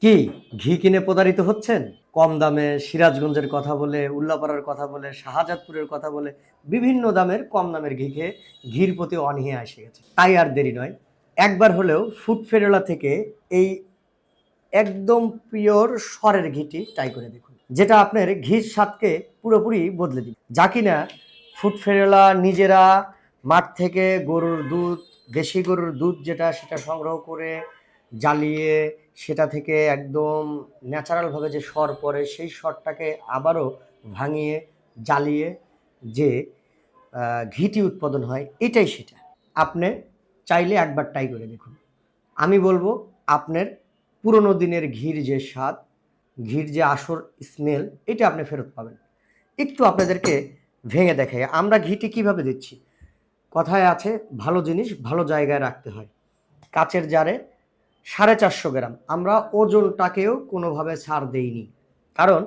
কি ঘি কিনে প্রতারিত হচ্ছেন? কম দামে সিরাজগঞ্জের কথা বলে, উল্লাপাড়ার কথা বলে, শাহজাদপুরের কথা বলে বিভিন্ন দামের কম দামের ঘি খেয়ে ঘির প্রতি অনীহা এসে গেছে। তাই আর দেরি নয়, একবার হলেও ফুড ফেরোলা থেকে এই একদম পিওর সরের ঘিটি ট্রাই করে দেখুন, যেটা আপনার ঘির স্বাদকে পুরোপুরি বদলে দিবে। যা কিনা ফুড ফেরোলা নিজেরা মাঠ থেকে গরুর দুধ, দেশি গরুর দুধ যেটা, সেটা সংগ্রহ করে জ্বালিয়ে সেটা থেকে একদম ন্যাচারালভাবে যে সর পড়ে সেই সরটাকে আবারও ভাঙিয়ে জ্বালিয়ে যে ঘিটি উৎপাদন হয়, এটাই সেটা। আপনি চাইলে একবার ট্রাই করে দেখুন। আমি বলবো আপনার পুরনো দিনের ঘির যে স্বাদ, ঘির যে আসল স্মেল, এটা আপনি ফেরত পাবেন। একটু আপনাদেরকে ভেঙে দেখাই আমরা ঘিটি কিভাবে দিচ্ছি। কথায় আছে, ভালো জিনিস ভালো জায়গায় রাখতে হয়। কাচের জারে 450 গ্রাম, আমরা ওজনটাকেও কোনোভাবে ছাড় দেইনি, কারণ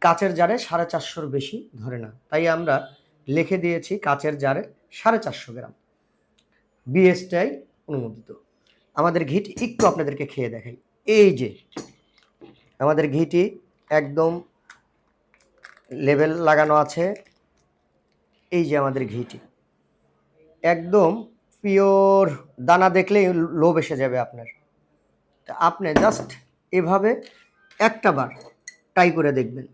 কাচের জারে 450-র বেশি ধরে না, তাই আমরা লিখে দিয়েছি কাচের জারে 450 গ্রাম, বিএসটিআই অনুমোদিত। আমাদের ঘিটি একটু আপনাদেরকে খেয়ে দেখাই। এই যে আমাদের ঘিটি একদম লেবেল লাগানো আছে, এই যে আমাদের ঘিটি একদম পিওর, দানা দেখলেই লোভ এসে যাবে আপনার। তা আপনি জাস্ট এভাবে একটা বার ট্রাই করে দেখবেন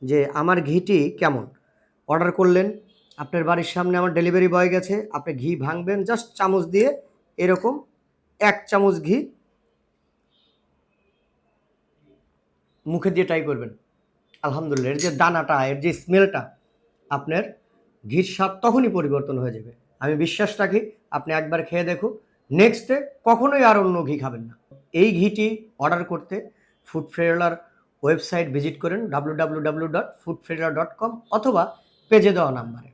যে আমার ঘিটি কেমন। অর্ডার করলেন, আপনার বাড়ির সামনে আমার ডেলিভারি বয় গেছে, আপনি ঘি ভাঙবেন জাস্ট চামচ দিয়ে, এরকম 1 চামচ ঘি মুখে দিয়ে ট্রাই করবেন। আলহামদুলিল্লাহ, এর যে দানাটা, এর যে স্মেলটা, আপনার ঘির স্বাদ তখনই পরিবর্তন হয়ে যাবে। আমি বিশ্বাস রাখি, আপনি একবার খেয়ে দেখুন, নেক্সট ডে কখনোই আর অন্য ঘি খাবেন না। এই ঘিটি অর্ডার করতে ফুড ফেরোলার ওয়েবসাইট ভিজিট করেন www.foodferola.com অথবা পেজে দেওয়া নাম্বারে।